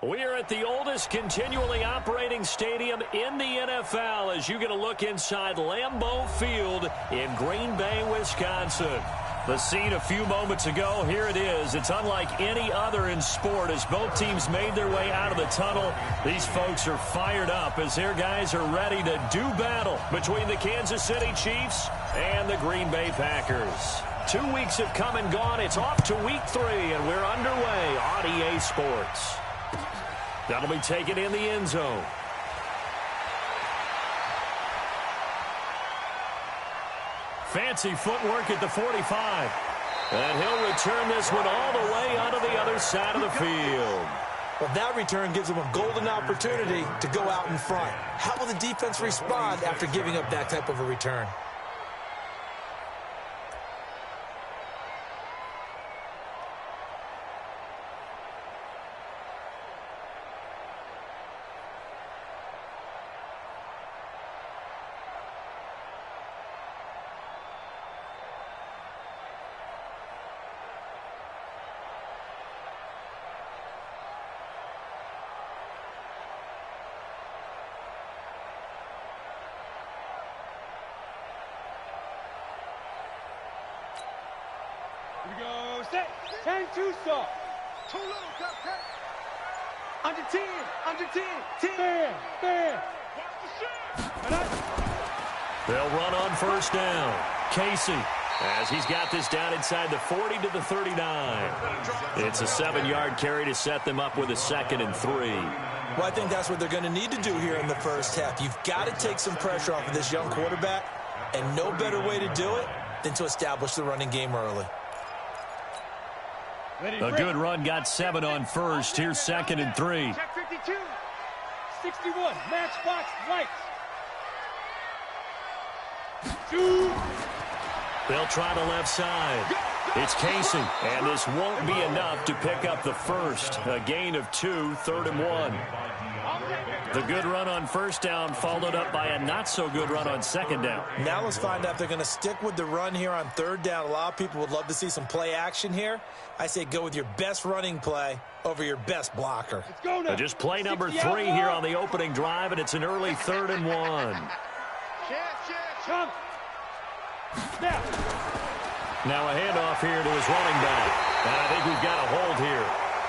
We are at the oldest continually operating stadium in the NFL as you get a look inside Lambeau Field in Green Bay, Wisconsin. The scene a few moments ago, here it is. It's unlike any other in sport as both teams made their way out of the tunnel. These folks are fired up as their guys are ready to do battle between the Kansas City Chiefs and the Green Bay Packers. 2 weeks have come and gone. It's off to week 3, and we're underway on EA Sports. That'll be taken in the end zone. Fancy footwork at the 45. And he'll return this one all the way onto the other side of the field. Well, that return gives him a golden opportunity to go out in front. How will the defense respond after giving up that type of a return? Here we go, set, 10, too soft. Too little, under 10, under 10, 10. Bam. They'll run on first down. Casey, as he's got this down inside the 40 to the 39. It's a 7-yard carry to set them up with a 2nd and 3. Well, I think that's what they're going to need to do here in the first half. You've got to take some pressure off of this young quarterback, and no better way to do it than to establish the running game early. A good run got 7 on first. Here's 2nd and 3. Check 52, 61, matchbox lights. 2. They'll try the left side. It's Casey, and this won't be enough to pick up the first. A gain of 2, 3rd and 1. The good run on first down followed up by a not-so-good run on 2nd down. Now let's find out if they're going to stick with the run here on 3rd down. A lot of people would love to see some play action here. I say go with your best running play over your best blocker. Let's go now. Just play number 3 here on the opening drive, and it's an early 3rd and 1. Chunk. Snap. Now a handoff here to his running back. And I think we've got a hold here.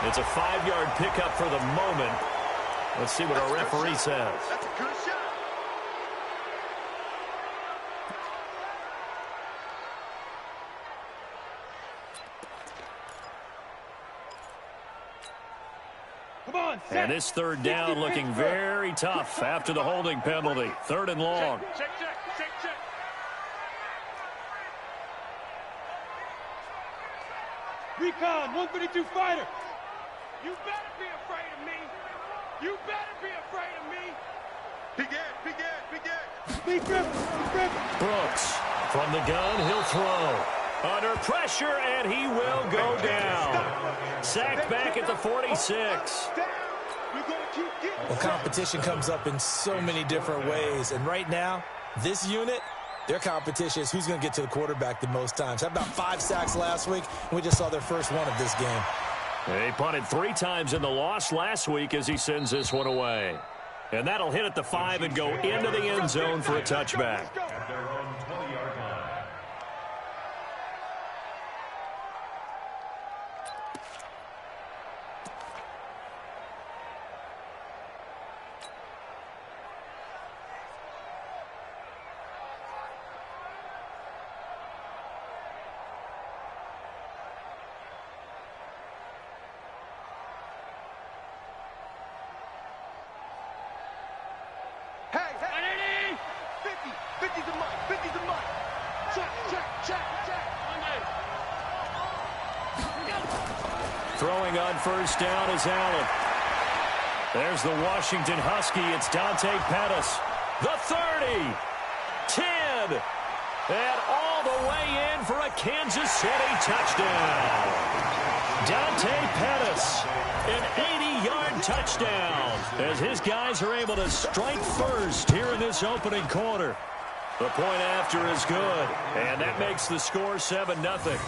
It's a 5-yard pickup for the moment. Let's see what our referee says. That's a good shot. Come on, set. And this 3rd down looking very tough after the holding penalty. 3rd and long. Check. Recon, 132 fighter. You better be afraid of me. You better be afraid of me. Big Ed. Brooks from the gun, he'll throw. Under pressure, and he will go down. Sacked back at the 46. Well, competition comes up in so many different ways, and right now, this unit, their competition is who's going to get to the quarterback the most times. Had about 5 sacks last week, and we just saw their first one of this game. They punted 3 times in the loss last week as he sends this one away. And that'll hit at the 5 and go into the end zone for a touchback. Throwing on first down is Allen. There's the Washington Husky. It's Dante Pettis. The 30, 10, and all the way in for a Kansas City touchdown. Dante Pettis, an 80-yard touchdown as his guys are able to strike first here in this opening quarter. The point after is good, and that makes the score 7-0.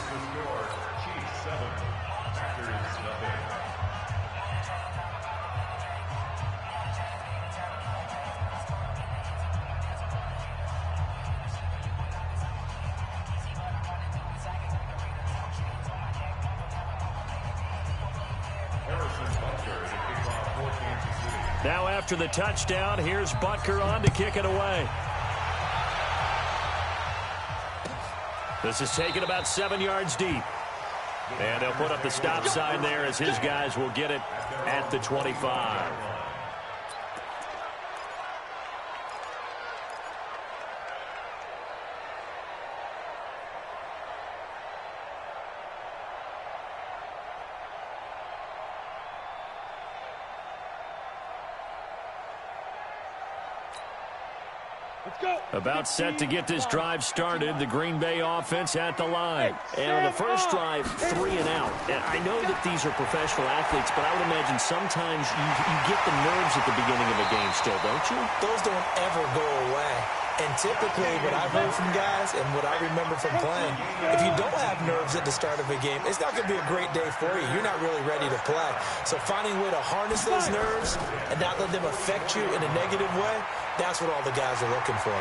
Now after the touchdown, here's Butker on to kick it away. This is taken about 7 yards deep. And they'll put up the stop sign there as his guys will get it at the 25. About set to get this drive started, the Green Bay offense at the line. And on the first drive, 3 and out. And I know that these are professional athletes, but I would imagine sometimes you get the nerves at the beginning of a game still, don't you? Those don't ever go away. And typically, what I've heard from guys and what I remember from playing, if you don't have nerves at the start of a game, it's not going to be a great day for you. You're not really ready to play. So finding a way to harness those nerves and not let them affect you in a negative way, that's what all the guys are looking for.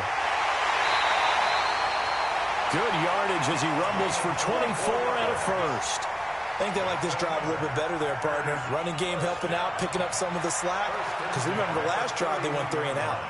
Good yardage as he rumbles for 24 and a first. I think they like this drive a little bit better there, partner. Running game helping out, picking up some of the slack. Because remember, the last drive they went 3 and out.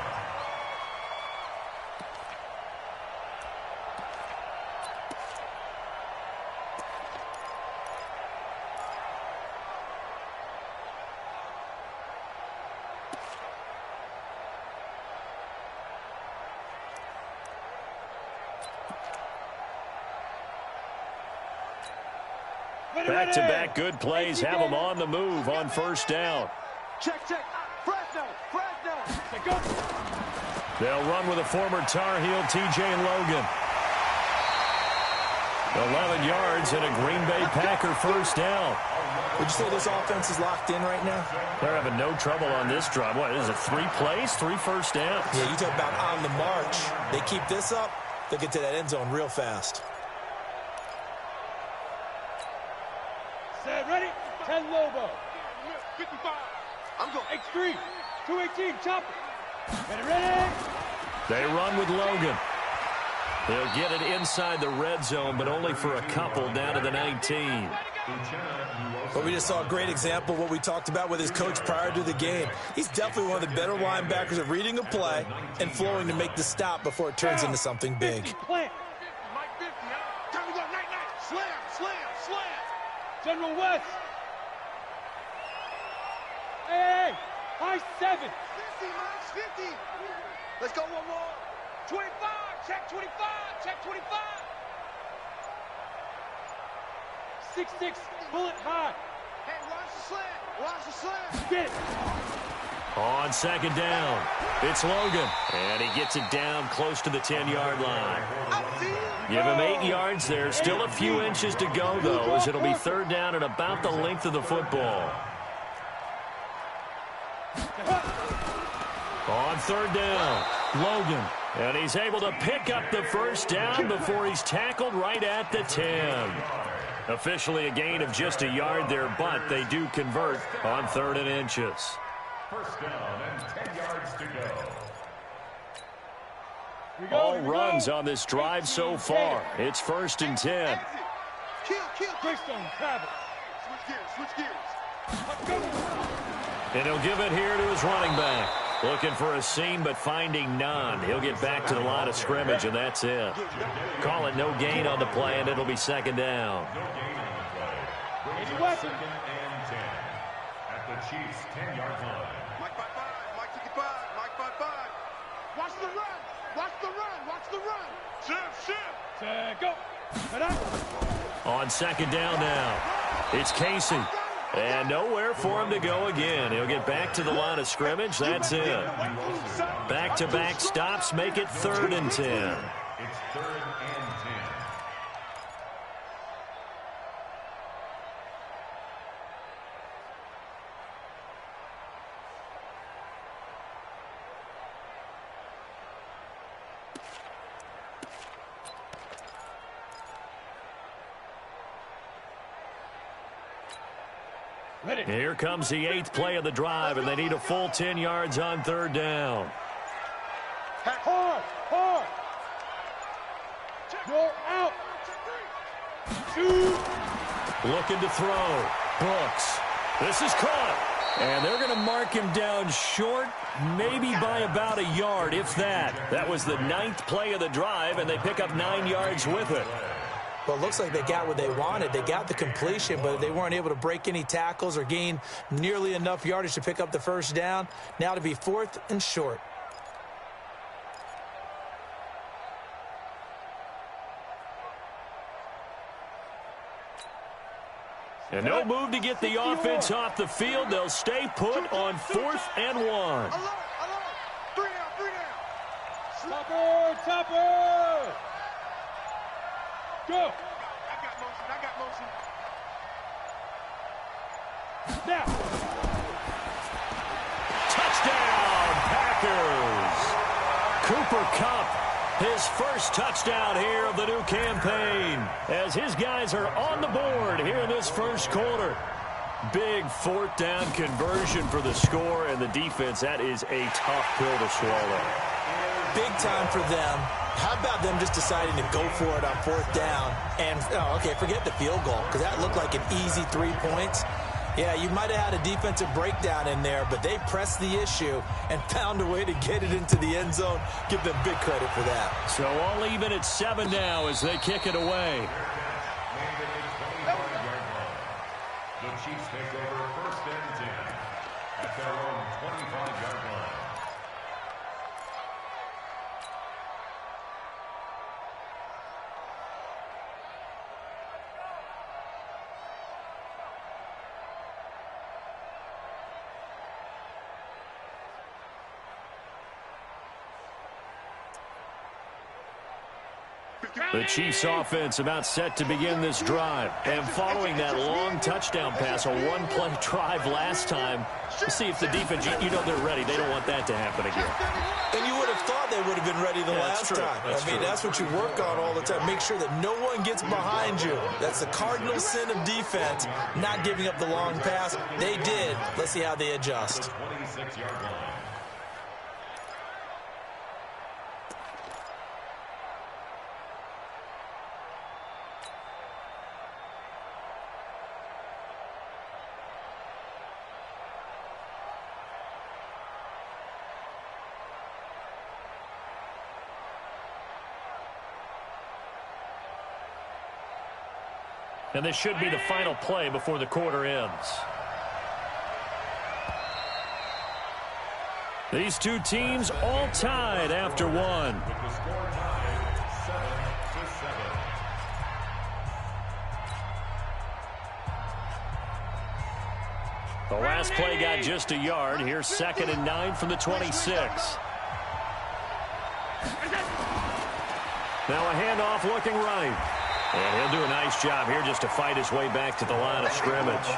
Back-to-back good plays have them on the move on first down. Check. Fresno. Go. They'll run with a former Tar Heel, T.J. Logan. 11 yards and a Green Bay Packer first down. Would you say this offense is locked in right now? They're having no trouble on this drive. What is it, 3 plays, 3 first downs? Yeah, you talk about on the march. They keep this up, they'll get to that end zone real fast. Set, ready? 10 Lobo. 55. I'm going. X3. 218. Chop it. Ready? They run with Logan. They'll get it inside the red zone, but only for a couple down to the 19. But we just saw a great example of what we talked about with his coach prior to the game. He's definitely one of the better linebackers at reading a play and flowing to make the stop before it turns into something big. Plant. Time to go. Night. Slam. General West. Hey. High 7. 50, Max. 50. Let's go one more. 25. Check 25. Check 25. 6-6. Bullet high. Hey, watch the slant. Get. On second down, it's Logan. And he gets it down close to the 10-yard line. Give him 8 yards there. Still a few inches to go, though, as it'll be third down and about the length of the football. On third down, Logan. And he's able to pick up the first down before he's tackled right at the 10. Officially a gain of just a yard there, but they do convert on 3rd and inches. First down and 10 yards to go. All runs on this drive so far. It's 1st and 10. Kill. Greystone, grab it. Switch gears. And he'll give it here to his running back. Looking for a seam, but finding none. He'll get back to the line of scrimmage, and that's it. Call it no gain on the play, and it'll be second down. No gain on the play. Goes to second and 10 at the Chiefs' 10-yard line. Mike 55. Mike 55. Mike 55. Watch the run. Shift. Go. On second down now, it's Casey. And nowhere for him to go again. He'll get back to the line of scrimmage. That's it. Back-to-back stops make it 3rd and 10. It's 3rd and 10. Here comes the 8th play of the drive, and they need a full 10 yards on 3rd down. Hard. Go out. Shoot. Looking to throw. Brooks. This is caught. And they're going to mark him down short, maybe by about a yard, if that. That was the 9th play of the drive, and they pick up 9 yards with it. Well, it looks like they got what they wanted. They got the completion, but they weren't able to break any tackles or gain nearly enough yardage to pick up the first down. Now to be 4th and short. And no move to get the offense off the field. They'll stay put on 4th and 1. Alert, alert. 3 down. Topper. Go. I got motion. Now. Touchdown, Packers. Cooper Kupp, his first touchdown here of the new campaign, as his guys are on the board here in this first quarter. Big 4th down conversion for the score, and the defense, that is a tough pill to swallow. Big time for them. How about them just deciding to go for it on 4th down? And, okay, forget the field goal, because that looked like an easy 3 points. Yeah, you might have had a defensive breakdown in there, but they pressed the issue and found a way to get it into the end zone. Give them big credit for that. So all even at 7 now as they kick it away. The Chiefs take over 1st and 10 at their own 25-yard line. The Chiefs offense about set to begin this drive. And following that long touchdown pass, a 1-play drive last time, to see if the defense, you know they're ready. They don't want that to happen again. And you would have thought they would have been ready the last time. That's what you work on all the time. Make sure that no one gets behind you. That's the cardinal sin of defense, not giving up the long pass. They did. Let's see how they adjust. 26-yard line. And this should be the final play before the quarter ends. These two teams all tied after 1. With the score tied 7-7. The last play got just a yard. Here's 2nd and 9 from the 26. Now a handoff looking right. And he'll do a nice job here just to fight his way back to the line of scrimmage.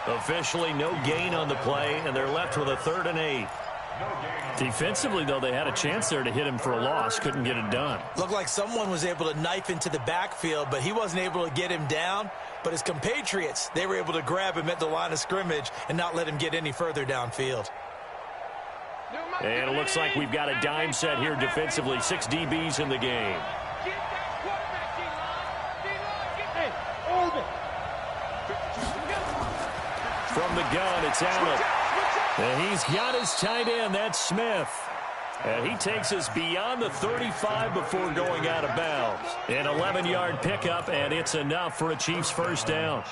Officially no gain on the play, and they're left with a 3rd and 8. Defensively, though, they had a chance there to hit him for a loss. Couldn't get it done. Looked like someone was able to knife into the backfield, but he wasn't able to get him down. But his compatriots, they were able to grab him at the line of scrimmage and not let him get any further downfield. And it looks like we've got a dime set here defensively. 6 DBs in the game. From the gun, it's Allen. And he's got his tight end, that's Smith. And he takes us beyond the 35 before going out of bounds. An 11-yard pickup, and it's enough for a Chiefs first down.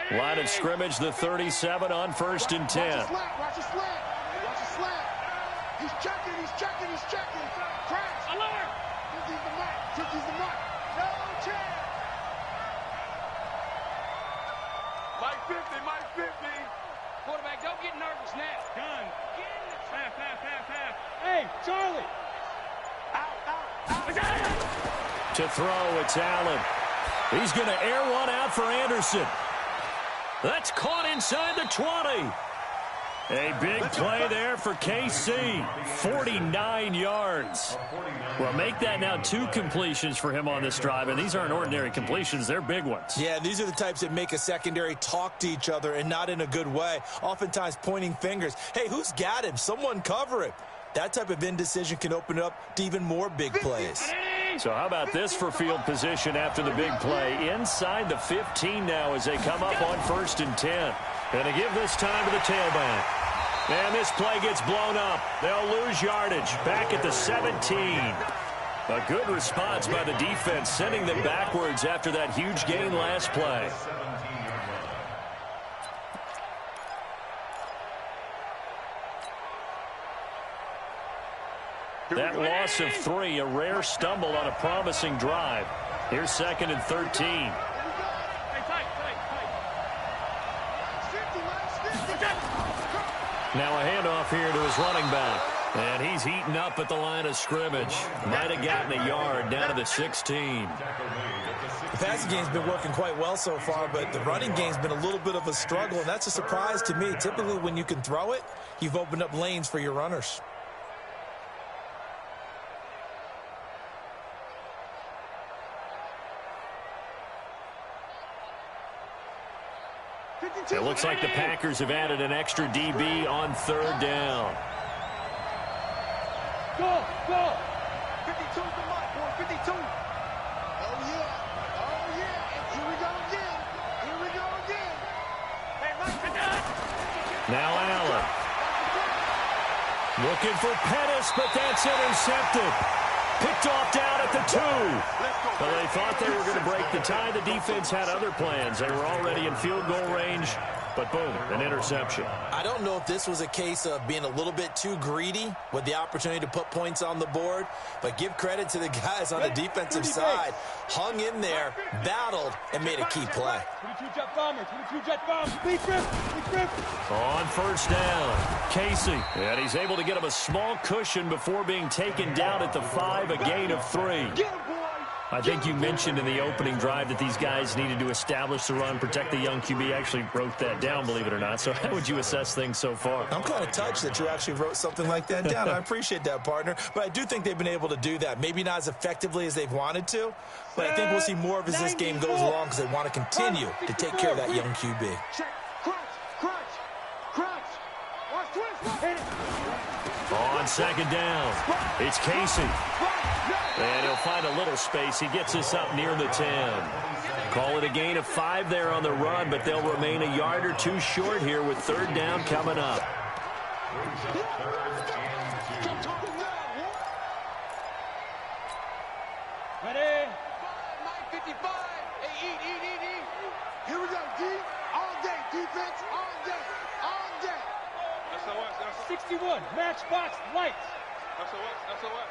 Line of scrimmage, the 37 on 1st and 10. Watch the slant. He's checking. Crash. Alert. Tookie's the mark. No chance. Mike 50. Quarterback, don't get nervous now. Gun. Get in the Half. Hey, Charlie. Out. To throw, it's Allen. He's going to air one out for Anderson. That's caught inside the 20. A big play there for KC. 49 yards. Well, make that now 2 completions for him on this drive, and these aren't ordinary completions. They're big ones. Yeah, these are the types that make a secondary talk to each other and not in a good way. Oftentimes pointing fingers. Hey, who's got him? Someone cover him. That type of indecision can open up to even more big plays. So how about this for field position after the big play? Inside the 15 now as they come up on 1st and 10. Going to give this time to the tailback. And this play gets blown up. They'll lose yardage. Back at the 17. A good response by the defense, sending them backwards after that huge gain last play. That loss of 3, a rare stumble on a promising drive. Here's 2nd and 13. Now a handoff here to his running back. And he's heating up at the line of scrimmage. Might have gotten a yard down to the 16. The passing game's been working quite well so far, but the running game's been a little bit of a struggle, and that's a surprise to me. Typically, when you can throw it, you've opened up lanes for your runners. It looks like the Packers have added an extra DB on 3rd down. Go, go. 52 to Mike, boy, 52. Oh, yeah. Oh, yeah. And here we go again. Here we go again. Hey, Mike, now Allen. Looking for Pettis, but that's intercepted. Picked off down at the 2. Well, they thought they were going to break the tie. The defense had other plans. They were already in field goal range, but boom, an interception. I don't know if this was a case of being a little bit too greedy with the opportunity to put points on the board, but give credit to the guys on the defensive side. Hung in there, battled, and made a key play. 22 jet bomber, 22 jet bomber. Big grip, big grip. On 1st down, Casey. And he's able to get him a small cushion before being taken down at the 5, a gain of 3. Get him, boy. I think you mentioned in the opening drive that these guys needed to establish the run, protect the young QB. Actually wrote that down, believe it or not. So how would you assess things so far? I'm kind of touched that you actually wrote something like that down. I appreciate that, partner. But I do think they've been able to do that. Maybe not as effectively as they've wanted to, but I think we'll see more of as this game goes along because they want to continue to take care of that young QB. Check, crunch, crunch, crunch. Watch twist. Hit it. On 2nd down, it's Casey. And he'll find a little space. He gets us up near the 10. Call it a gain of 5 there on the run, but they'll remain a yard or 2 short here with 3rd down coming up. Ready? Mike 55. Hey, eat. Here we go, D. All day, defense, all day, all day. That's 61, matchbox lights. That's what.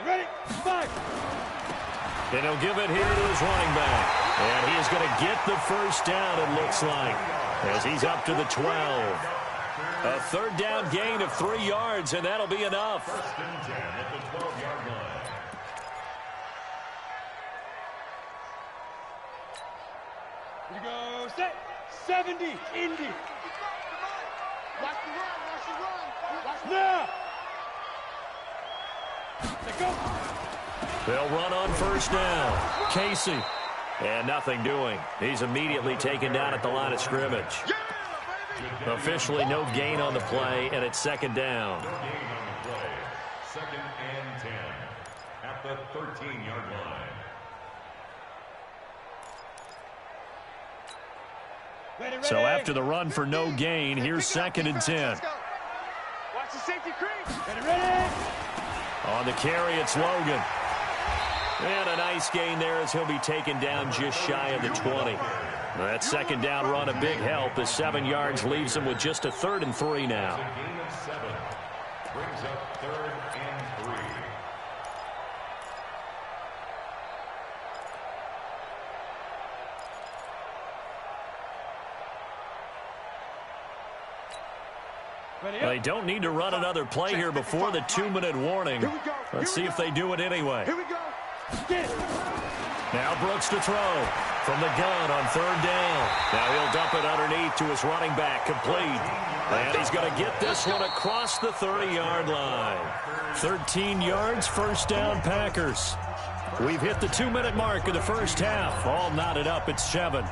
Ready? 5. And he'll give it here to his running back. And he is going to get the 1st down, it looks like, as he's up to the 12. A 3rd down gain of 3 yards, and that'll be enough. 1st and 10 at the 12-yard line. Here we go. Set. 70. Indy. Watch the run. Now. Let go. They'll run on 1st down. Casey. And nothing doing. He's immediately taken down at the line of scrimmage. Officially no gain on the play, and it's 2nd down. No gain on the play. 2nd and 10 at the 13-yard line. Ready. So after the run for no gain, here's 2nd and 10. Watch the safety creep. Ready. On the carry, it's Logan. And a nice gain there as he'll be taken down just shy of the 20. That 2nd down run a big help as 7 yards leaves him with just a 3rd and 3 now. A gain of 7 brings up 3rd and 3. They don't need to run another play here before the 2-minute warning. Let's see if they do it anyway. Here we go. Now Brooks to throw from the gun on 3rd down. Now he'll dump it underneath to his running back, complete. And he's going to get this one across the 30-yard line. 13 yards, first down, Packers. We've hit the 2-minute mark of the first half. All knotted up at 7.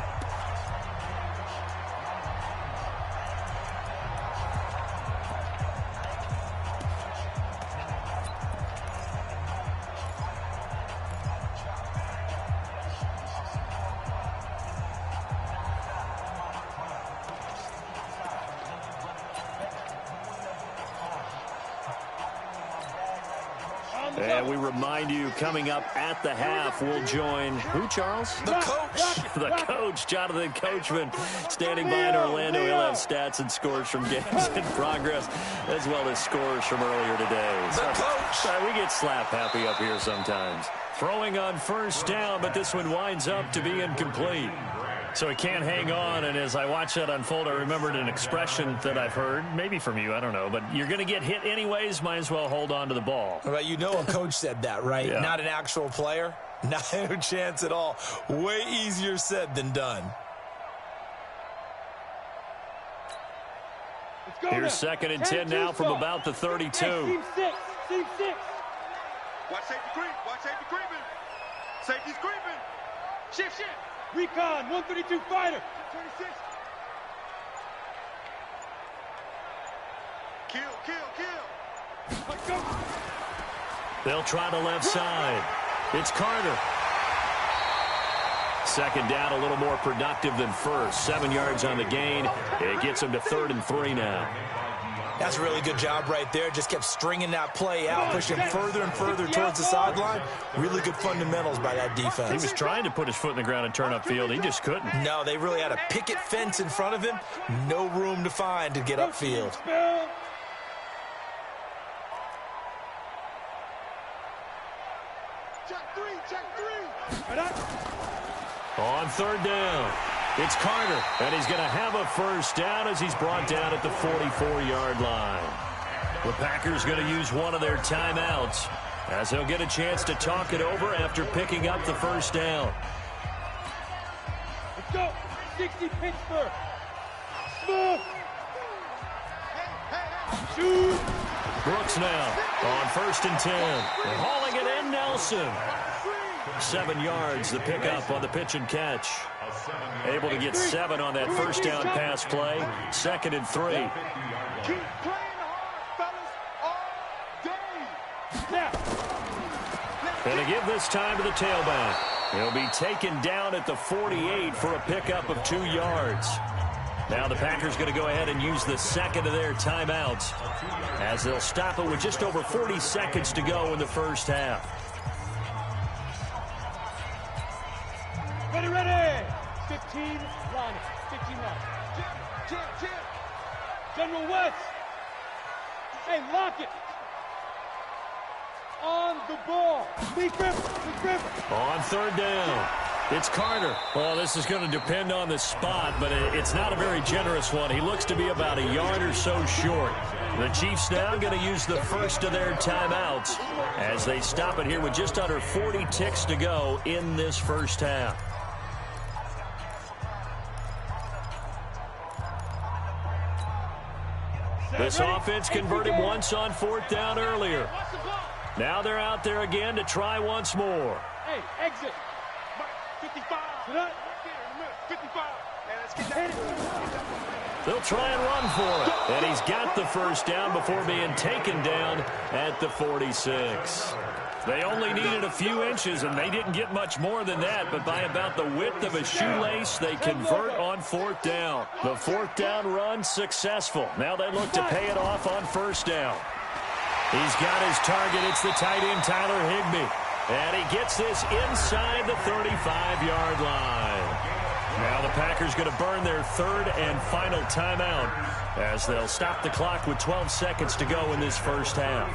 And we remind you, coming up at the half, we'll join who, Charles? The coach. The coach, Jonathan Coachman, standing by in Orlando. He'll have stats and scores from games in progress, as well as scores from earlier today. The coach. We get slap happy up here sometimes. Throwing on first down, but this one winds up to be incomplete. So he can't hang on, and as I watch that unfold, I remembered an expression that I've heard, maybe from you, I don't know, but you're going to get hit anyways, might as well hold on to the ball. Well, you know a coach said that, right? Yeah. Not an actual player. Not a chance at all. Way easier said than done. Here's second and 10 now from about the 32. Team 6. Team 6. Watch safety creep. Watch safety creeping. Safety's creeping. Shift, shift. Recon, 132 fighter. 26. Kill, kill, kill. Let's go. They'll try the left side. It's Carter. Second down, a little more productive than first. 7 yards on the gain. It gets them to 3rd and 3 now. That's a really good job right there. Just kept stringing that play out, pushing further and further towards the sideline. Really good fundamentals by that defense. He was trying to put his foot in the ground and turn upfield. He just couldn't. No, they really had a picket fence in front of him. No room to find to get upfield. Check three. On 3rd down, it's Carter, and he's going to have a first down as he's brought down at the 44-yard line. The Packers going to use one of their timeouts as they'll get a chance to talk it over after picking up the first down. Let's go. 60 Pittsburgh. Smooth. Shoot. Brooks now on 1st and 10. And hauling it in, Nelson. 7 yards, the pickup on the pitch and catch. Able to get 7 on that first down pass play. 2nd and 3. Keep playing hard, fellas, all day. And to give this time to the tailback. He'll be taken down at the 48 for a pickup of 2 yards. Now the Packers going to go ahead and use the second of their timeouts as they'll stop it with just over 40 seconds to go in the first half. Ready. 15 line. 15 line. Jim. General West. Hey, lock it. On the ball. Lee Griffin. On 3rd down, it's Carter. Well, this is going to depend on the spot, but it's not a very generous one. He looks to be about a yard or so short. The Chiefs now going to use the first of their timeouts as they stop it here with just under 40 ticks to go in this first half. This offense converted once on 4th down earlier. Now they're out there again to try once more. Hey, exit. 55. 55. Let's get that. They'll try and run for it. And he's got the first down before being taken down at the 46. They only needed a few inches, and they didn't get much more than that. But by about the width of a shoelace, they convert on 4th down. The 4th down run successful. Now they look to pay it off on 1st down. He's got his target. It's the tight end, Tyler Higbee. And he gets this inside the 35-yard line. Now the Packers going to burn their 3rd and final timeout as they'll stop the clock with 12 seconds to go in this first half.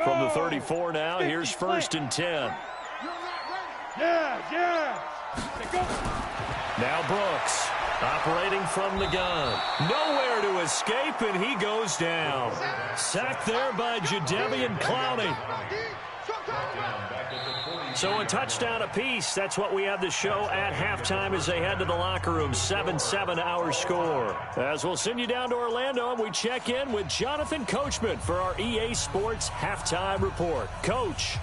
From the 34 now, here's 1st and 10. Yeah. Now Brooks, operating from the gun. Nowhere to escape, and he goes down. Sacked there by Jadeveon Clowney. So a touchdown apiece. That's what we have to show at halftime as they head to the locker room. 7-7 our score. As we'll send you down to Orlando, and we check in with Jonathan Coachman for our EA Sports Halftime Report. Coach.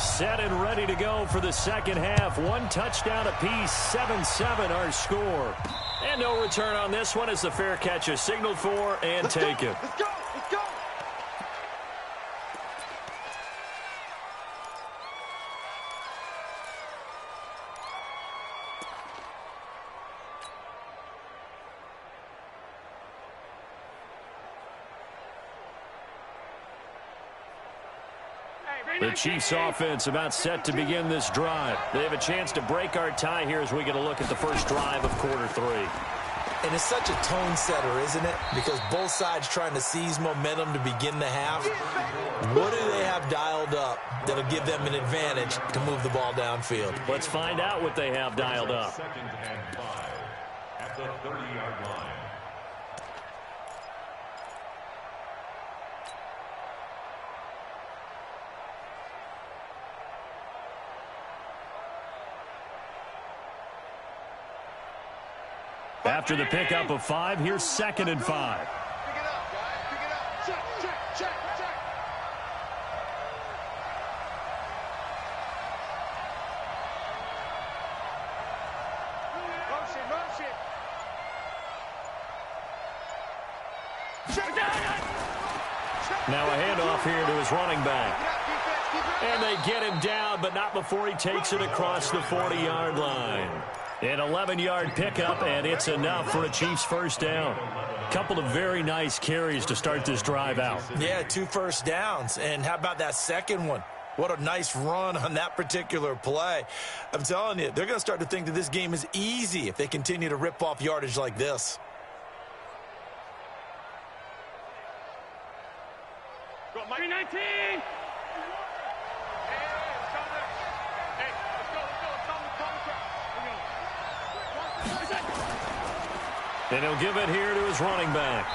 Set and ready to go for the second half. One touchdown apiece, 7-7 our score. And no return on this one as the fair catch is signaled for and taken. Let's go. The Chiefs offense about set to begin this drive. They have a chance to break our tie here as we get a look at the first drive of quarter 3. And it's such a tone setter, isn't it? Because both sides trying to seize momentum to begin the half. What do they have dialed up that'll give them an advantage to move the ball downfield? Let's find out what they have dialed up. 2nd and 5 at the 30-yard line. After the pickup of 5, here's 2nd and 5. Pick it up, guys. Pick it up. Check. Now a handoff here to his running back. And they get him down, but not before he takes it across the 40-yard line. An 11-yard pickup, and it's enough for a Chiefs first down. Couple of very nice carries to start this drive out. Yeah, 2 first downs. And how about that second one? What a nice run on that particular play. I'm telling you, they're going to start to think that this game is easy if they continue to rip off yardage like this. Go, Mike. 319. And he'll give it here to his running back.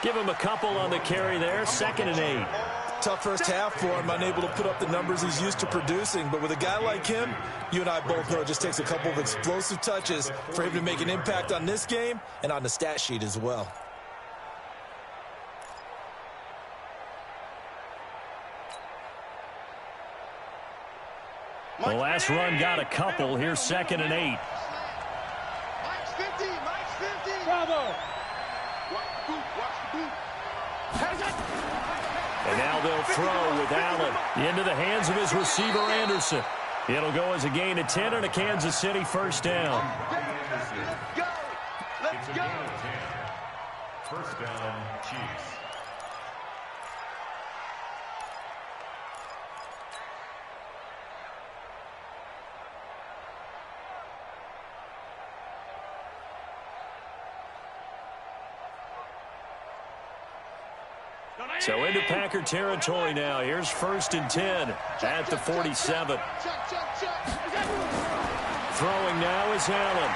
Give him a couple on the carry there. 2nd and 8. Tough first half for him, unable to put up the numbers he's used to producing. But with a guy like him, you and I both know it just takes a couple of explosive touches for him to make an impact on this game and on the stat sheet as well. The last run got a couple. Here's 2nd and 8. Mike's 50. Bravo. Watch the boot. And now they'll throw with Allen into the hands of his receiver, Anderson. It'll go as a gain of 10 and a Kansas City first down. Let's go. It's a gain of 10. First down, Chiefs. So into Packer territory now. Here's 1st and 10 at the 47. Throwing now is Allen.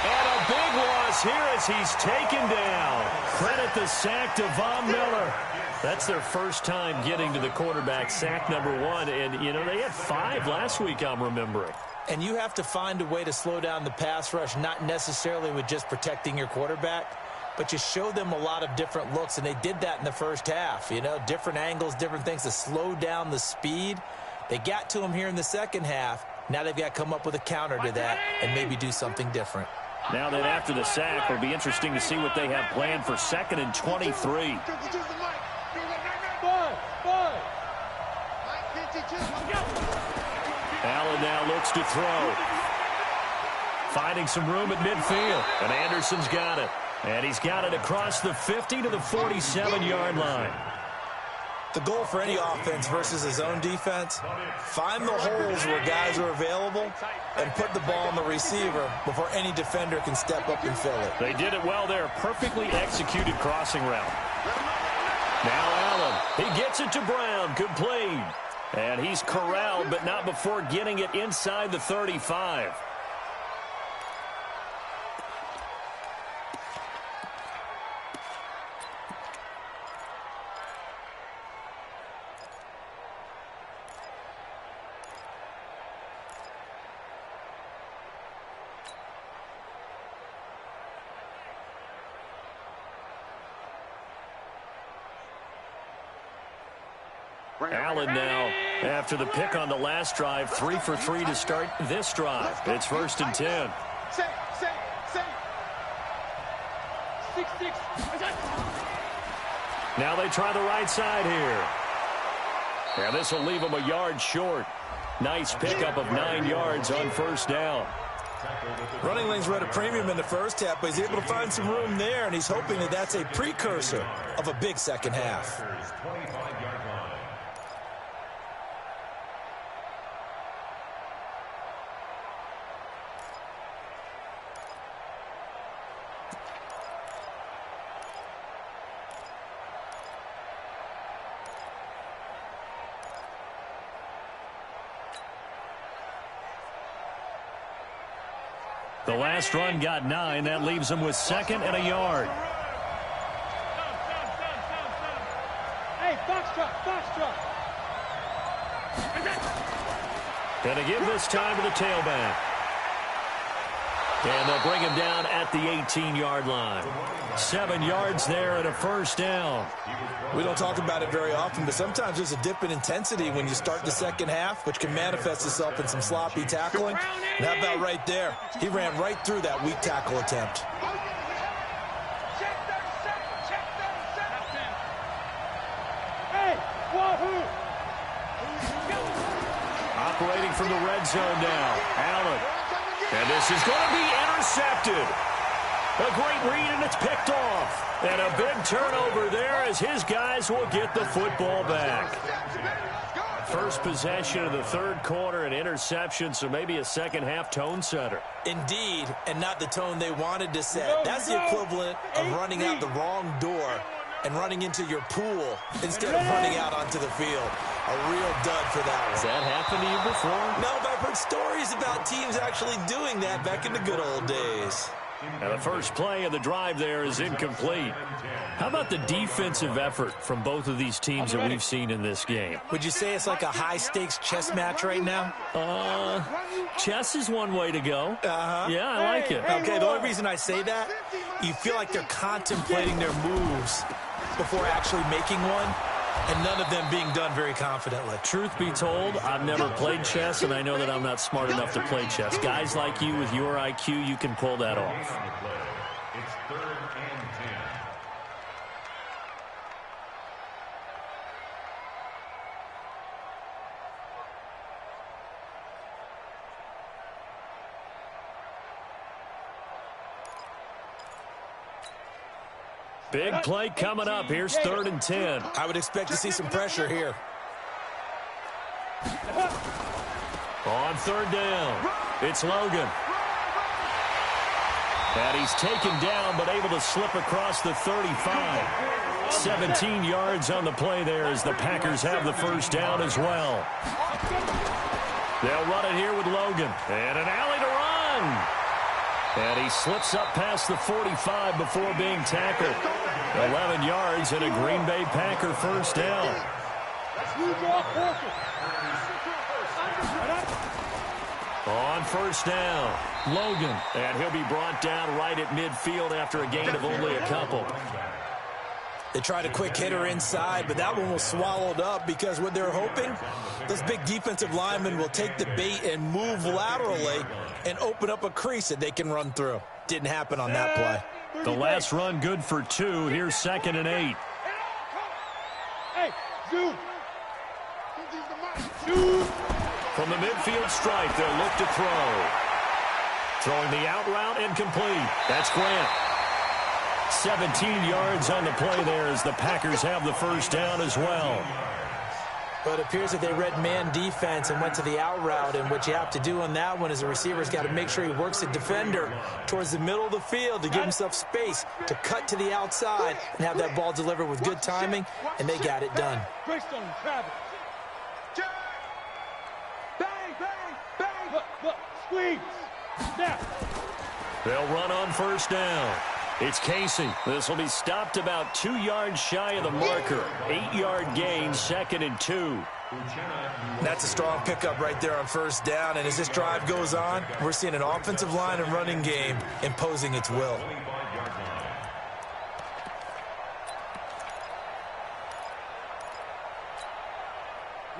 And a big loss here as he's taken down. Credit the sack to Von Miller. That's their first time getting to the quarterback, sack number 1. And, you know, they had 5 last week, I'm remembering. And you have to find a way to slow down the pass rush, not necessarily with just protecting your quarterback, but you show them a lot of different looks, and they did that in the first half. You know, different angles, different things to slow down the speed. They got to him here in the second half. Now they've got to come up with a counter to that and maybe do something different. Now then, after the sack, it'll be interesting to see what they have planned for 2nd and 23. Allen now looks to throw. Finding some room at midfield. And Anderson's got it. And he's got it across the 50 to the 47-yard line. The goal for any offense versus his own defense, find the holes where guys are available and put the ball on the receiver before any defender can step up and fill it. They did it well there. Perfectly executed crossing route. Now Allen. He gets it to Brown. Complete. And he's corralled, but not before getting it inside the 35. Allen now, after the pick on the last drive, 3 for 3 to start this drive. It's 1st and 10. 6-6. Now they try the right side here. And this will leave him a yard short. Nice pickup of 9 yards on 1st down. Running lanes were at a premium in the first half, but he's able to find some room there, and he's hoping that that's a precursor of a big second half. The last run got 9. That leaves him with 2nd and a yard. Hey, foxtrot. Going to give this time to the tailback. And they'll bring him down at the 18-yard line. 7 yards there and a 1st down. We don't talk about it very often, but sometimes there's a dip in intensity when you start the second half, which can manifest itself in some sloppy tackling. And how about right there? He ran right through that weak tackle attempt. Hey, wahoo! Operating from the red zone now. Allen. And this is going to be intercepted. A great read, and it's picked off. And a big turnover there as his guys will get the football back. First possession of the 3rd quarter, an interception, so maybe a second-half tone setter. Indeed, and not the tone they wanted to set. That's the equivalent of running out the wrong door and running into your pool instead of running out onto the field. A real dud for that one. Has that happened to you before? No, but I've heard stories about teams actually doing that back in the good old days. And the first play of the drive there is incomplete. How about the defensive effort from both of these teams that we've seen in this game? Would you say it's like a high-stakes chess match right now? Chess is one way to go. Yeah, I like it. Okay, the only reason I say that, you feel like they're contemplating their moves before actually making one, and none of them being done very confidently. Truth be told, I've never played chess, and I know that I'm not smart enough to play chess. Guys like you with your IQ, you can pull that off. It's 3rd and 10. Big play coming up. Here's 3rd and 10. I would expect to see some pressure here. On 3rd down, it's Logan. And he's taken down, but able to slip across the 35. 17 yards on the play there as the Packers have the 1st down as well. They'll run it here with Logan. And an alley to run. And he slips up past the 45 before being tackled. 11 yards and a Green Bay Packer 1st down. On 1st down, Logan. And he'll be brought down right at midfield after a gain of only a couple. They tried a quick hitter inside, but that one was swallowed up because what they're hoping, those big defensive linemen will take the bait and move laterally and open up a crease that they can run through. Didn't happen on that play. The last run good for 2. Here's 2nd and 8. Hey, zoom. Zoom. From the midfield stripe, they'll look to throw. Throwing the out route incomplete. That's Grant. 17 yards on the play there as the Packers have the first down as well. But it appears that they read man defense and went to the out route, and what you have to do on that one is the receiver's got to make sure he works the defender towards the middle of the field to give himself space to cut to the outside and have that ball delivered with good timing, and they got it done. Greystone, Travis. Bang, bang, bang. Look, squeeze. Snap. They'll run on first down. It's Casey. This will be stopped about 2 yards shy of the marker. 8-yard gain, 2nd and 2. That's a strong pickup right there on first down, and as this drive goes on, we're seeing an offensive line and running game imposing its will.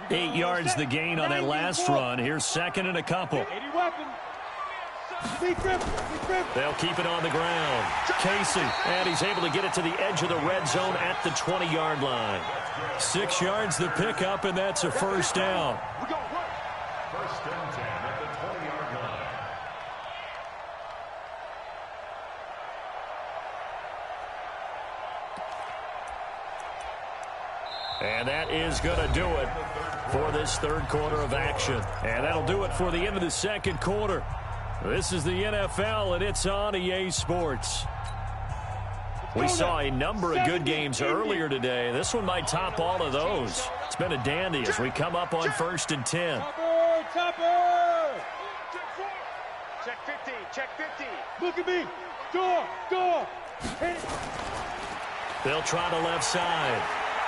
Eight yards the gain on that last run. Here's 2nd and a couple. 80 weapons. They'll keep it on the ground. Casey, and he's able to get it to the edge of the red zone at the 20-yard line. 6 yards the pickup, and that's a first down. First and 10 at the 20-yard line. And that is going to do it for this third quarter of action. And that'll do it for the end of the second quarter. This is the NFL, and it's on EA Sports. We saw a number of good games earlier today. This one might top all of those. It's been a dandy as we come up on 1st and 10. Topper! Check 50, check 50. Look at me. Door. Hit it. They'll try the left side.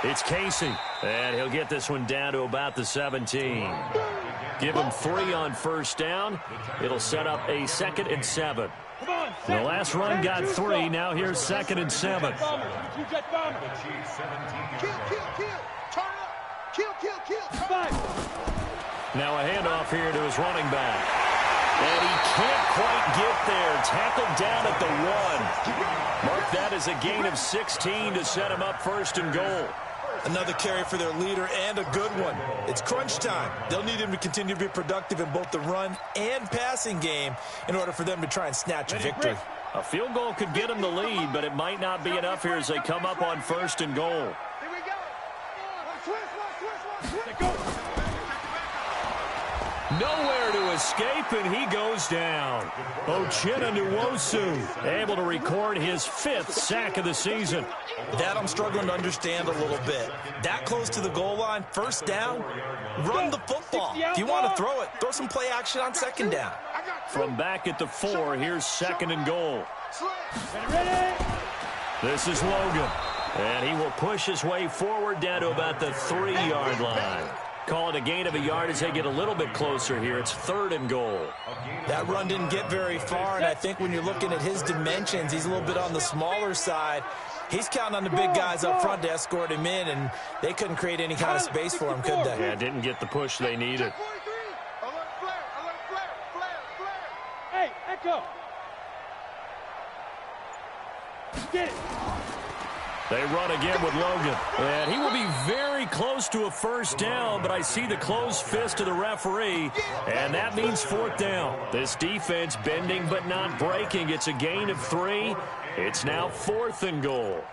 It's Casey, and he'll get this one down to about the 17. Give him 3 on first down. It'll set up a 2nd and 7. The last run got 3. Now here's 2nd and 7. Kill. Turn it up. Kill. Now a handoff here to his running back. And he can't quite get there. Tackled down at the 1. Mark that as a gain of 16 to set him up 1st and goal. Another carry for their leader, and a good one. It's crunch time. They'll need him to continue to be productive in both the run and passing game in order for them to try and snatch a victory. A field goal could get them the lead, but it might not be enough here as they come up on 1st and goal. Here we go. Nowhere to escape, and he goes down. Uchenna Nwosu able to record his 5th sack of the season. That I'm struggling to understand a little bit. That close to the goal line, first down, run the football. If you want to throw it, throw some play action on 2nd down. From back at the 4, here's 2nd and goal. Ready? This is Logan, and he will push his way forward down to about the 3-yard line. Call it a gain of a yard as they get a little bit closer here. It's 3rd and goal. That run didn't get very far, and I think when you're looking at his dimensions, he's a little bit on the smaller side. He's counting on the big guys up front to escort him in, and they couldn't create any kind of space for him, could they? Yeah, didn't get the push they needed. Alert flare. Hey, Echo. Get it. They run again with Logan. And he will be very close to a first down, but I see the closed fist of the referee, and that means 4th down. This defense bending but not breaking. It's a gain of 3. It's now 4th and goal.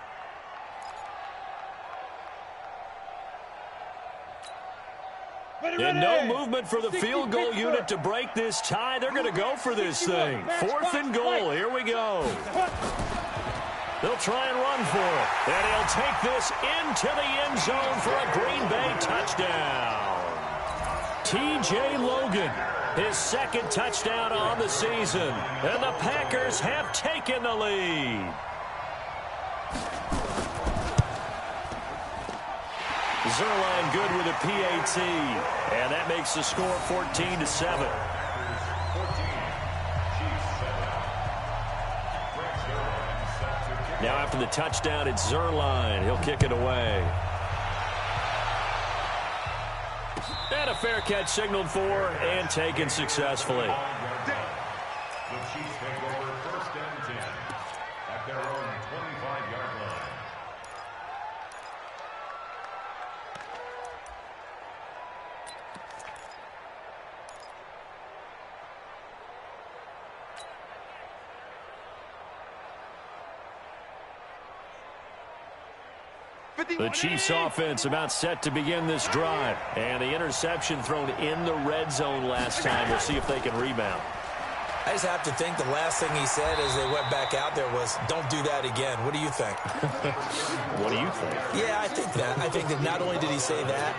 And no movement for the field goal unit to break this tie. They're going to go for this thing. 4th and goal. Here we go. They'll try and run for it. And he'll take this into the end zone for a Green Bay touchdown. T.J. Logan, his 2nd touchdown on the season. And the Packers have taken the lead. Zerline good with a PAT. And that makes the score 14-7. Now after the touchdown, it's Zerline. He'll kick it away. And a fair catch signaled for and taken successfully. The Chiefs take over 1st and 10 at their own 25-yard line. The Chiefs offense about set to begin this drive. And the interception thrown in the red zone last time. We'll see if they can rebound. I just have to think the last thing he said as they went back out there was, don't do that again. What do you think? What do you think? Yeah, I think that. I think that not only did he say that,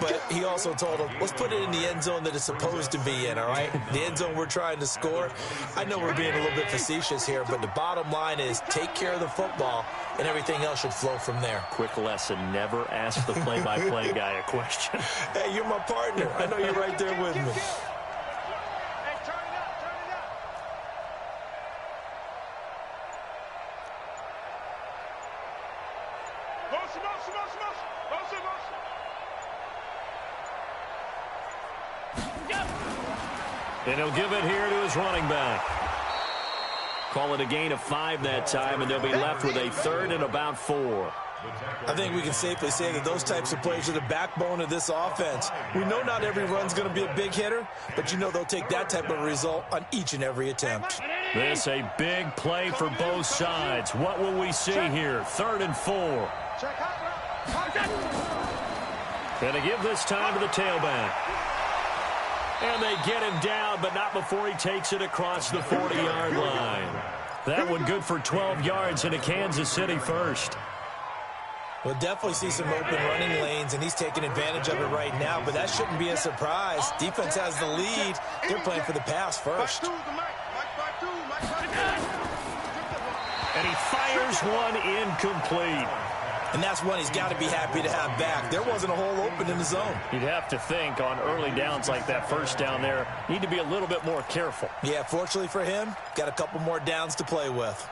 but he also told him, let's put it in the end zone that it's supposed to be in, all right? The end zone we're trying to score. I know we're being a little bit facetious here, but the bottom line is take care of the football, and everything else should flow from there. Quick lesson, never ask the play-by-play guy a question. Hey, you're my partner. I know you're right there with me. And he'll give it here to his running back. Call it a gain of 5 that time, and they'll be left with a 3rd and about 4. I think we can safely say that those types of plays are the backbone of this offense. We know not every run's going to be a big hitter, but you know they'll take that type of result on each and every attempt. This a big play for both sides. What will we see here? 3rd and 4. Gonna give this time to the tailback. And they get him down, but not before he takes it across the 40-yard line. That one good for 12 yards into Kansas City first. We'll definitely see some open running lanes, and he's taking advantage of it right now, but that shouldn't be a surprise. Defense has the lead. They're playing for the pass first. And he fires one incomplete. And that's one he's got to be happy to have back. There wasn't a hole open in the zone. You'd have to think on early downs like that first down there, need to be a little bit more careful. Yeah, fortunately for him, got a couple more downs to play with.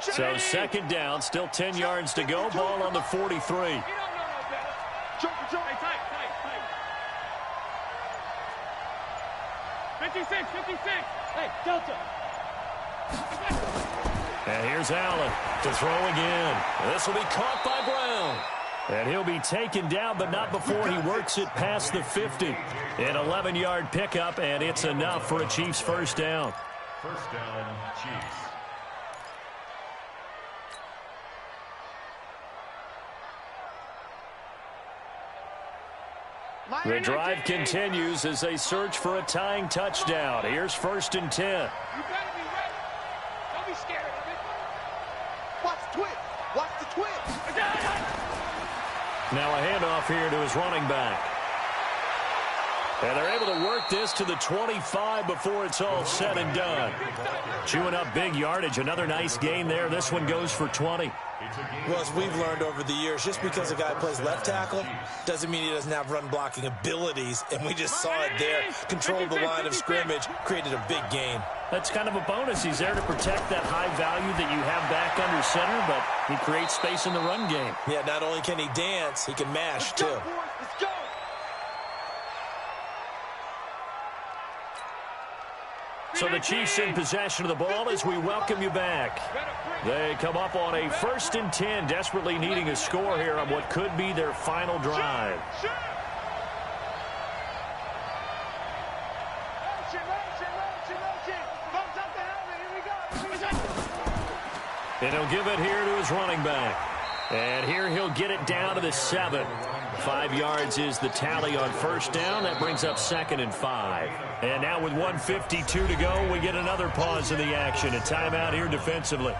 So 2nd down, still 10 yards to go. Ball on the 43. 56. Hey, Delta. And here's Allen to throw again. This will be caught by Brown. And he'll be taken down, but not before he works it past the 50. An 11-yard pickup, and it's enough for a Chiefs first down. First down, Chiefs. The drive continues as they search for a tying touchdown. Here's 1st and 10. You better be ready. Don't be scared of it. Watch the twist. Watch the twist. Now a handoff here to his running back. And they're able to work this to the 25 before it's all said and done. Chewing up big yardage. Another nice gain there. This one goes for 20. Well, as we've learned over the years, just because a guy plays left tackle doesn't mean he doesn't have run blocking abilities, and we just saw it there. Controlled the line of scrimmage, created a big gain. That's kind of a bonus. He's there to protect that high value that you have back under center, but he creates space in the run game. Yeah, not only can he dance, he can mash, too. Let's go. So the Chiefs in possession of the ball as we welcome you back. They come up on a 1st and 10, desperately needing a score here on what could be their final drive. And he'll give it here to his running back. And here he'll get it down to the 7. 5 yards is the tally on 1st down. That brings up 2nd and 5. And now with 1:52 to go, we get another pause in the action. A timeout here defensively.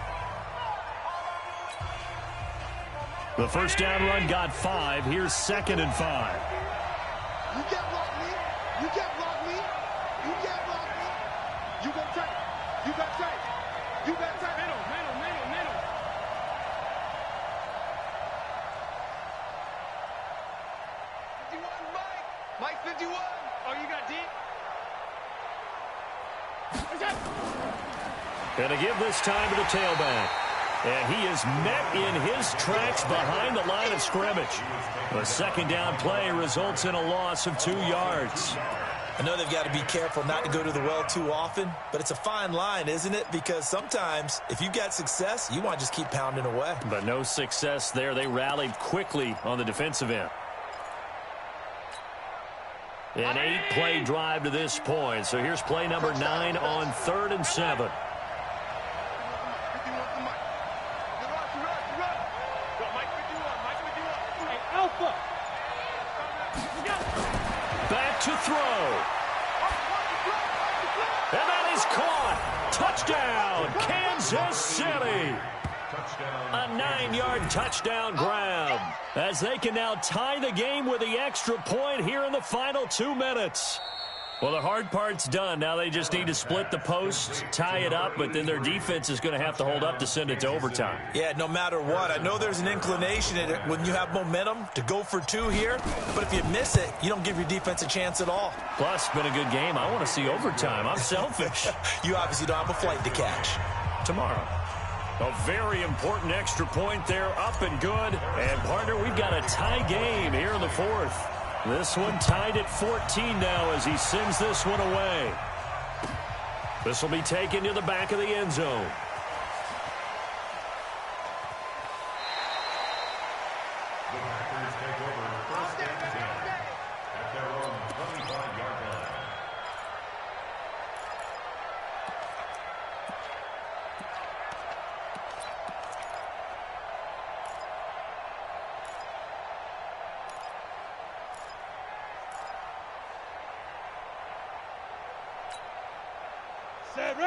The 1st down run got 5. Here's 2nd and 5. You can't block me. You can't block me. You can't block me. You got tight. You got tight. You got tight. Middle. 51, Mike. Mike 51. Oh, you got deep? Gonna give this time to the tailback. And he is met in his tracks behind the line of scrimmage. A 2nd down play results in a loss of 2 yards. I know they've got to be careful not to go to the well too often, but it's a fine line, isn't it? Because sometimes, if you've got success, you want to just keep pounding away. But no success there. They rallied quickly on the defensive end. An 8-play drive to this point. So here's play number 9 on 3rd and 7. Back to throw. And that is caught. Touchdown, Kansas City. A 9-yard touchdown grab, as they can now tie the game with the extra point here in the final 2 minutes. Well, the hard part's done. Now they just need to split the posts, tie it up, but then their defense is going to have to hold up to send it to overtime. Yeah, no matter what. I know there's an inclination in it when you have momentum to go for 2 here, but if you miss it, you don't give your defense a chance at all. Plus, it's been a good game. I want to see overtime. I'm selfish. You obviously don't have a flight to catch. Tomorrow. A very important extra point there, up and good. And, partner, we've got a tie game here in the 4th. This one tied at 14 now as he sends this one away. This will be taken to the back of the end zone. The Packers take over 1st and 10 at their own 25-yard line.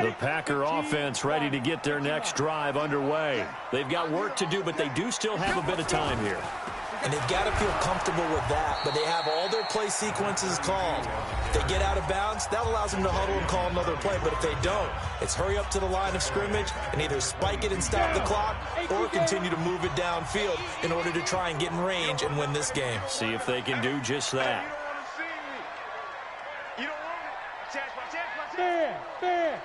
The Packer offense ready to get their next drive underway. They've got work to do, but they do still have a bit of time here. And they've got to feel comfortable with that, but they have all their play sequences called. If they get out of bounds, that allows them to huddle and call another play, but if they don't, it's hurry up to the line of scrimmage and either spike it and stop the clock or continue to move it downfield in order to try and get in range and win this game. See if they can do just that. Fair.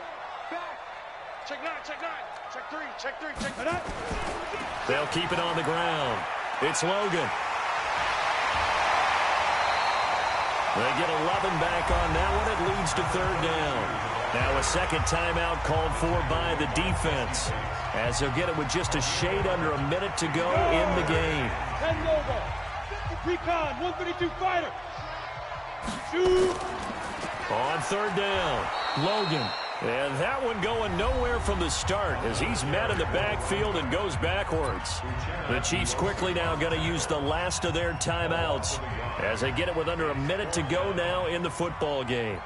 Check 9, check 9. Check 3, check 3, check 3. They'll keep it on the ground. It's Logan. They get 11 back on that one. It leads to 3rd down. Now a second timeout called for by the defense, as they'll get it with just a shade under a minute to go in the game. 10 Nova. Recon, 132 fighter. Shoot. On 3rd down, Logan. And that one going nowhere from the start as he's met in the backfield and goes backwards. The Chiefs quickly now going to use the last of their timeouts as they get it with under a minute to go now in the football game.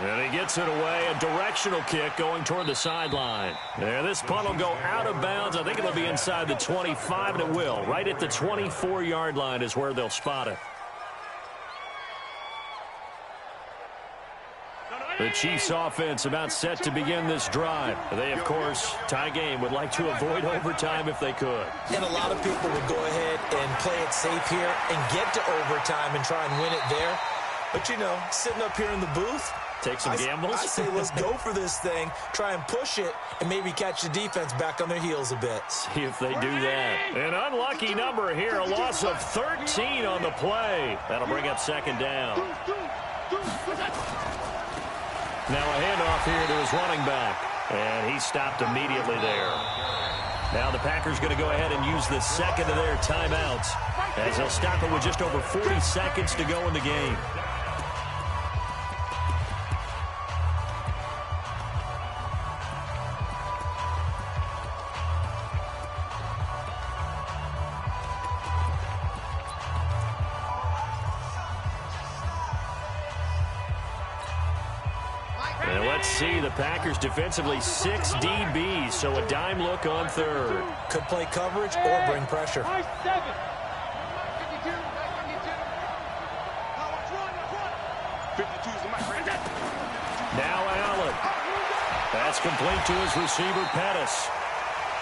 And he gets it away, a directional kick going toward the sideline. There, this punt will go out of bounds. I think it'll be inside the 25, and it will. Right at the 24-yard line is where they'll spot it. The Chiefs offense about set to begin this drive. They, of course, tie game, would like to avoid overtime if they could. And a lot of people would go ahead and play it safe here and get to overtime and try and win it there. But, you know, sitting up here in the booth, take some gambles. I say let's go for this thing, try and push it, and maybe catch the defense back on their heels a bit. See if they do that. An unlucky number here, a loss of 13 on the play. That'll bring up 2nd down. Now a handoff here to his running back, and he stopped immediately there. Now the Packers going to go ahead and use the second of their timeouts as they'll stop it with just over 40 seconds to go in the game. And let's see, the Packers defensively 6 DBs, so a dime look on 3rd. Could play coverage or bring pressure. High 7. 52's the mic. Now Allen. That's complete to his receiver, Pettis.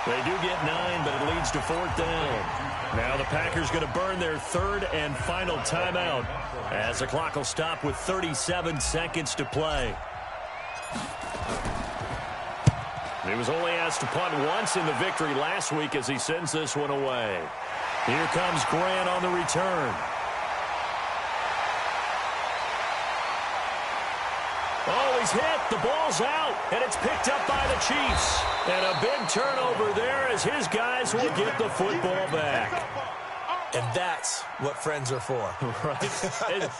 They do get 9, but it leads to 4th down. Now the Packers going to burn their 3rd and final timeout as the clock will stop with 37 seconds to play. He was only asked to punt once in the victory last week as he sends this one away. Here comes Grant on the return. Oh, he he's hit. The ball's out, and it's picked up by the Chiefs. And a big turnover there as his guys will get the football back. And that's what friends are for. Right.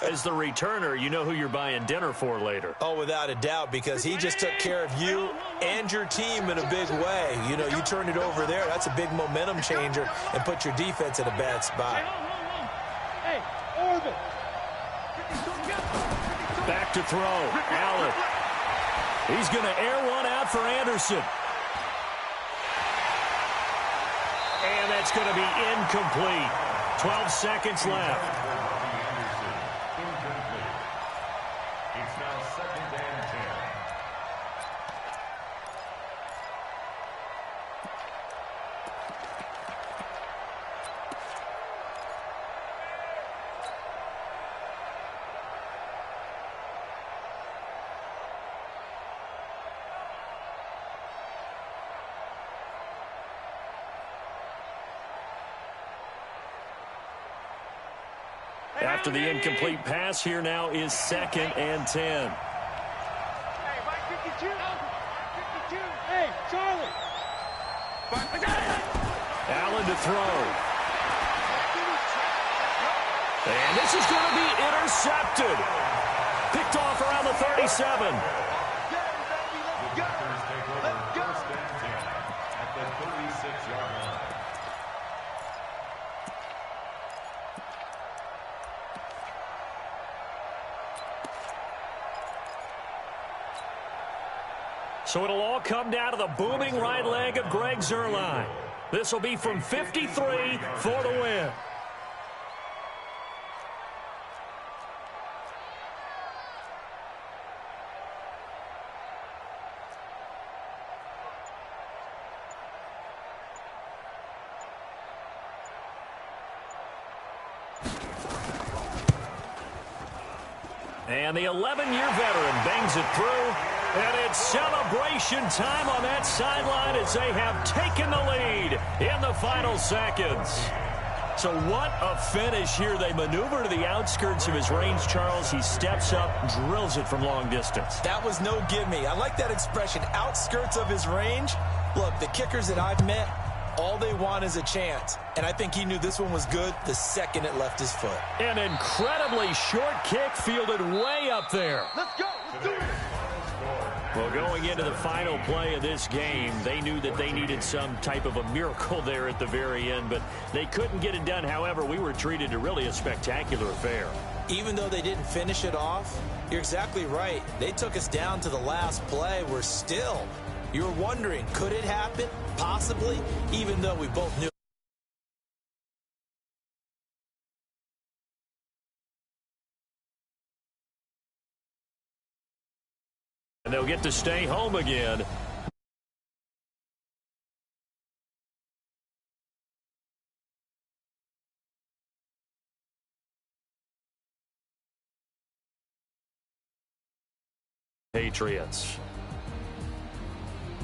As the returner, you know who you're buying dinner for later. Oh, without a doubt, because he just took care of you and your team in a big way. You know, you turned it over there. That's a big momentum changer and put your defense in a bad spot. Hey, Orville. Back to throw. Allen. He's going to air one out for Anderson. And that's going to be incomplete. 12 seconds left. It's now 2nd and 10. After the incomplete pass, here now is 2nd and 10. Hey, Mike 52. 52. Hey, Charlie. Allen to throw. And this is going to be intercepted. Picked off around the 37. The Packers take over 1st and 10 at the 36-yard line. So it'll all come down to the booming right leg of Greg Zuerlein. This will be from 53 for the win. And the 11-year veteran bangs it through. And it's celebration time on that sideline as they have taken the lead in the final seconds. So what a finish here. They maneuver to the outskirts of his range, Charles. He steps up, drills it from long distance. That was no gimme. I like that expression, outskirts of his range. Look, the kickers that I've met, all they want is a chance. And I think he knew this one was good the second it left his foot. An incredibly short kick fielded way up there. Let's go. Let's do it. Well, going into the final play of this game, they knew that they needed some type of a miracle there at the very end, but they couldn't get it done. However, we were treated to really a spectacular affair. Even though they didn't finish it off, you're exactly right. They took us down to the last play. We're still, you're wondering, could it happen? Possibly, even though we both knew. And they'll get to stay home again. Patriots.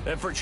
And for